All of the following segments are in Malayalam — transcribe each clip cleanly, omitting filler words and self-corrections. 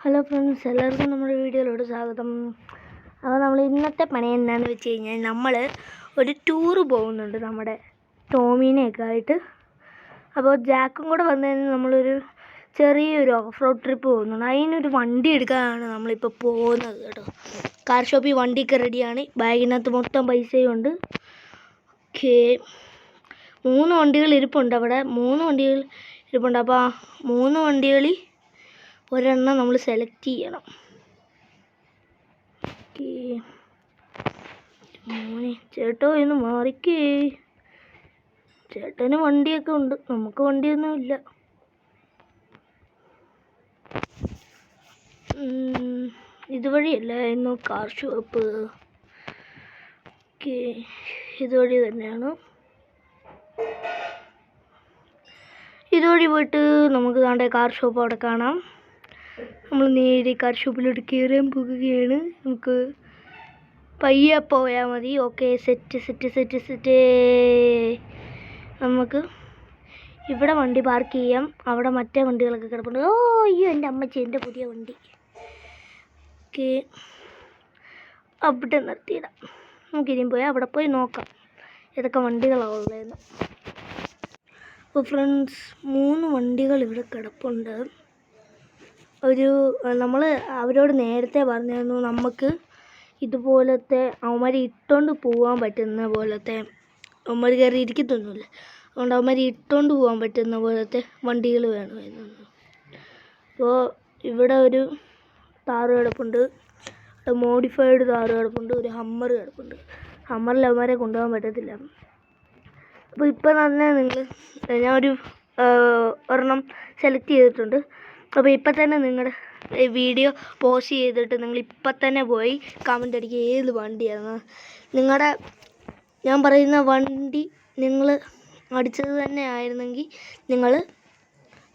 ഹലോ ഫ്രണ്ട്സ്, എല്ലാവർക്കും നമ്മുടെ വീഡിയോയിലോട്ട് സ്വാഗതം. അപ്പോൾ നമ്മൾ ഇന്നത്തെ പണി എന്താണെന്ന് വെച്ച് കഴിഞ്ഞാൽ നമ്മൾ ഒരു ടൂറ് പോകുന്നുണ്ട് നമ്മുടെ ടോമീനെയൊക്കെ ആയിട്ട്. അപ്പോൾ ജാക്കും കൂടെ വന്നു കഴിഞ്ഞാൽ നമ്മളൊരു ചെറിയൊരു ഓഫ് റോഡ് ട്രിപ്പ് പോകുന്നുണ്ട്. അതിനൊരു വണ്ടി എടുക്കാനാണ് നമ്മളിപ്പോൾ പോകുന്നത് കേട്ടോ. കാർ ഷോപ്പിൽ വണ്ടിയൊക്കെ റെഡിയാണ്. ബാഗിനകത്ത് മൊത്തം പൈസയും ഉണ്ട്. ഓക്കേ, 3 വണ്ടികൾ ഇരിപ്പുണ്ട് അവിടെ. 3 വണ്ടികൾ ഇരിപ്പുണ്ട്. അപ്പോൾ ആ 3 വണ്ടികളിൽ ഒരെണ്ണം നമ്മൾ സെലക്ട് ചെയ്യണം. ഓക്കേ മോനെ, ചേട്ടോ ഇന്ന് മാറിക്കേ. ചേട്ടന് വണ്ടിയൊക്കെ ഉണ്ട്, നമുക്ക് വണ്ടിയൊന്നും ഇല്ല. ഇതുവഴിയല്ല ഇന്ന് കാർ ഷോപ്പ്. ഓക്കേ, ഇതുവഴി തന്നെയാണ്. ഇതുവഴി പോയിട്ട് നമുക്ക് താണ്ടെ കാർ ഷോപ്പ് അവിടെ കാണാം. നമ്മൾ നേരെ കാർ ഷോപ്പിലോട്ട് കയറാൻ പോകുകയാണ്. നമുക്ക് പയ്യെ പോയാൽ മതി. Okay, set. നമുക്ക് ഇവിടെ വണ്ടി പാർക്ക് ചെയ്യാം. അവിടെ മറ്റേ വണ്ടികളൊക്കെ കിടപ്പുണ്ട്. ഓ അയ്യോ, എൻ്റെ അമ്മച്ചി, എൻ്റെ പുതിയ വണ്ടി. ഓക്കെ, അവിടെ നിർത്തിയിടാം. നമുക്കിനിയും പോയാൽ അവിടെ പോയി നോക്കാം ഏതൊക്കെ വണ്ടികളാണ് ഉള്ളതെന്ന്. അപ്പോൾ ഫ്രണ്ട്സ്, 3 വണ്ടികൾ ഇവിടെ കിടപ്പുണ്ട്. നമ്മൾ അവരോട് നേരത്തെ പറഞ്ഞിരുന്നു നമുക്ക് ഇതുപോലത്തെ അവന്മാർ ഇട്ടുകൊണ്ട് പോകാൻ പറ്റുന്ന പോലത്തെ, അവന്മാർ കയറി ഇരിക്കത്തൊന്നുമില്ല, അതുകൊണ്ട് അവന്മാർ ഇട്ടുകൊണ്ട് പോകാൻ പറ്റുന്ന പോലത്തെ വണ്ടികൾ വേണമായിരുന്നു. അപ്പോൾ ഇവിടെ ഒരു താറ് കിടപ്പുണ്ട്, മോഡിഫൈഡ് താറ് കിടപ്പുണ്ട്, ഒരു ഹമ്മർ കിടപ്പുണ്ട്. ഹമ്മറിൽ അവന്മാരെ കൊണ്ടുപോകാൻ പറ്റത്തില്ല. അപ്പോൾ ഇപ്പം തന്നെ ഞാനൊരു ഒരെണ്ണം സെലക്ട് ചെയ്തിട്ടുണ്ട്. അപ്പോൾ ഇപ്പം തന്നെ നിങ്ങളുടെ വീഡിയോ പോസ്റ്റ് ചെയ്തിട്ട് നിങ്ങൾ ഇപ്പം തന്നെ പോയി കമൻ്റ് അടിക്കുക ഏത് വണ്ടിയാണ് നിങ്ങളുടെ. ഞാൻ പറയുന്ന വണ്ടി നിങ്ങൾ അടിച്ചത് തന്നെ ആയിരുന്നെങ്കിൽ നിങ്ങൾ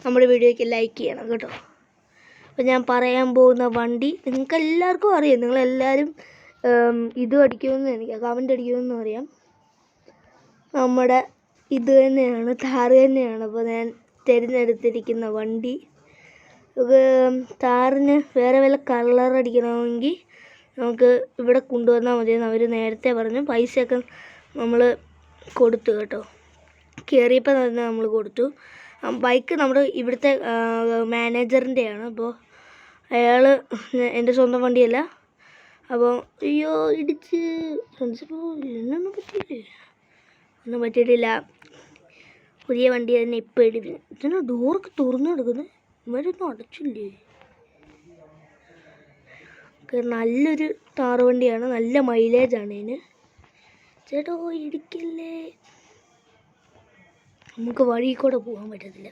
നമ്മുടെ വീഡിയോയ്ക്ക് ലൈക്ക് ചെയ്യണം കേട്ടോ. അപ്പോൾ ഞാൻ പറയാൻ പോകുന്ന വണ്ടി നിങ്ങൾക്ക് എല്ലാവർക്കും അറിയാം. നിങ്ങളെല്ലാവരും ഇതും അടിക്കുമെന്ന് എനിക്ക് കമൻ്റ് അടിക്കുമെന്നും അറിയാം. നമ്മുടെ ഇത് തന്നെയാണ്, താറ് തന്നെയാണ്. അപ്പോൾ ഞാൻ തിരഞ്ഞെടുത്തിരിക്കുന്ന വണ്ടി. താറിന് വേറെ വല്ല കളർ അടിക്കണമെങ്കിൽ നമുക്ക് ഇവിടെ കൊണ്ടുവന്നാൽ മതിയെന്ന് അവർ നേരത്തെ പറഞ്ഞു. പൈസയൊക്കെ നമ്മൾ കൊടുത്തു കേട്ടോ. കയറിയപ്പോൾ തന്നെ നമ്മൾ കൊടുത്തു. ബൈക്ക് നമ്മുടെ ഇവിടുത്തെ മാനേജറിൻ്റെയാണ്. അപ്പോൾ അയാൾ എൻ്റെ സ്വന്തം വണ്ടിയല്ല. അപ്പോൾ അയ്യോ ഇടിച്ച് ഫ്രണ്ട്സിപ്പോൾ ഒന്നും പറ്റിയിട്ടില്ല. പുതിയ വണ്ടി തന്നെ ഇപ്പോൾ ഇടിപ്പിച്ചു. ഇതിന് ഡോറൊക്കെ തുറന്നു കിടക്കുന്നത്, ഇവരൊന്നും അടച്ചില്ലേ. നല്ലൊരു താറ് വണ്ടിയാണ്, നല്ല മൈലേജാണ് ഇതിന്. ചേട്ടോ ഇടിക്കല്ലേ, നമുക്ക് വഴി കൂടെ പോകാൻ പറ്റത്തില്ല.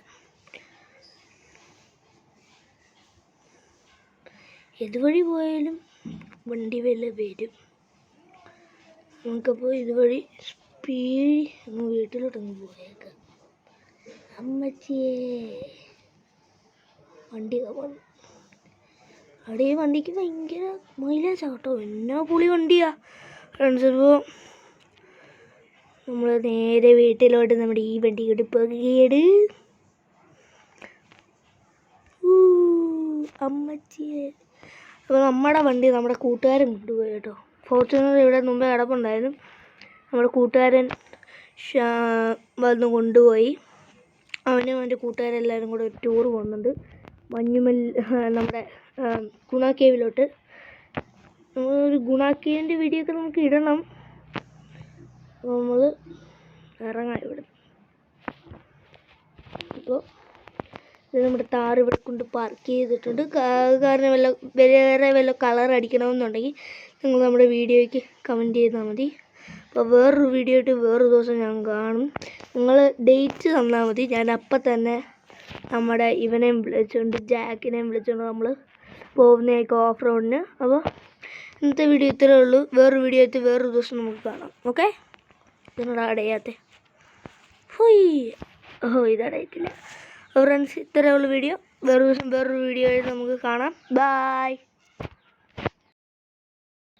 ഏതുവഴി പോയാലും വണ്ടി വില വരും. നമുക്കപ്പോൾ ഇതുവഴി സ്പീഡ് അങ്ങ് വീട്ടിലോട്ടങ്ങ് പോയേക്കാം. അമ്മച്ചിയേ, വണ്ടി വന്നു. അവിടെ ഈ വണ്ടിക്ക് ഭയങ്കര മൈലേജാണ് കേട്ടോ. എന്നാ പുളി വണ്ടിയാ ഫ്രണ്ട്സ്. ഇപ്പോൾ നമ്മൾ നേരെ വീട്ടിലോട്ട് നമ്മുടെ ഈ വണ്ടി പോകുകയാണ്. അമ്മച്ചിയെ. അപ്പോൾ നമ്മുടെ വണ്ടി നമ്മുടെ കൂട്ടുകാരൻ കൊണ്ടുപോയി കേട്ടോ. ഫോർച്യൂണർ ഇവിടെ മുമ്പേ കിടപ്പുണ്ടായിരുന്നു. നമ്മുടെ കൂട്ടുകാരൻ വന്ന് കൊണ്ടുപോയി. അവനും അവൻ്റെ കൂട്ടുകാരെല്ലാവരും കൂടെ ഒരു ടൂർ പോകുന്നുണ്ട് മഞ്ഞുമൽ, നമ്മുടെ ഗുണ കേവിലോട്ട്. നമ്മളൊരു ഗുണ കേവിൻ്റെ വീഡിയോ ഒക്കെ നമുക്ക് ഇടണം. അപ്പോൾ നമ്മൾ ഇറങ്ങാം ഇവിടെ. അപ്പോൾ ഇത് നമ്മുടെ താറ് ഇവിടെ കൊണ്ട് പാർക്ക് ചെയ്തിട്ടുണ്ട്. കാരണം വേറെ വല്ല കളർ അടിക്കണമെന്നുണ്ടെങ്കിൽ നിങ്ങൾ നമ്മുടെ വീഡിയോയ്ക്ക് കമൻറ്റ് ചെയ്താൽ മതി. അപ്പോൾ വേറൊരു വീഡിയോ ആയിട്ട് വേറൊരു ദിവസം ഞാൻ കാണും. നിങ്ങൾ ഡേറ്റ് തന്നാൽ മതി. ഞാൻ അപ്പം തന്നെ നമ്മുടെ ഇവനെയും വിളിച്ചുകൊണ്ട്, ജാക്കിനെയും വിളിച്ചുകൊണ്ട് നമ്മൾ പോകുന്നതൊക്കെ ഓഫ് റോഡിന്. അപ്പോൾ ഇന്നത്തെ വീഡിയോ ഇത്രയേ ഉള്ളൂ. വേറൊരു വീഡിയോ ആയിട്ട് വേറൊരു ദിവസം നമുക്ക് കാണാം. ഓക്കെ, ഇതിനോട് അടയാത്തെ ഇതടയത്തില്ല. ഫ്രണ്ട്സ്, ഇത്രയേ ഉള്ളൂ വീഡിയോ. വേറൊരു ദിവസം വേറൊരു വീഡിയോ ആയിട്ട് നമുക്ക് കാണാം. ബായ്.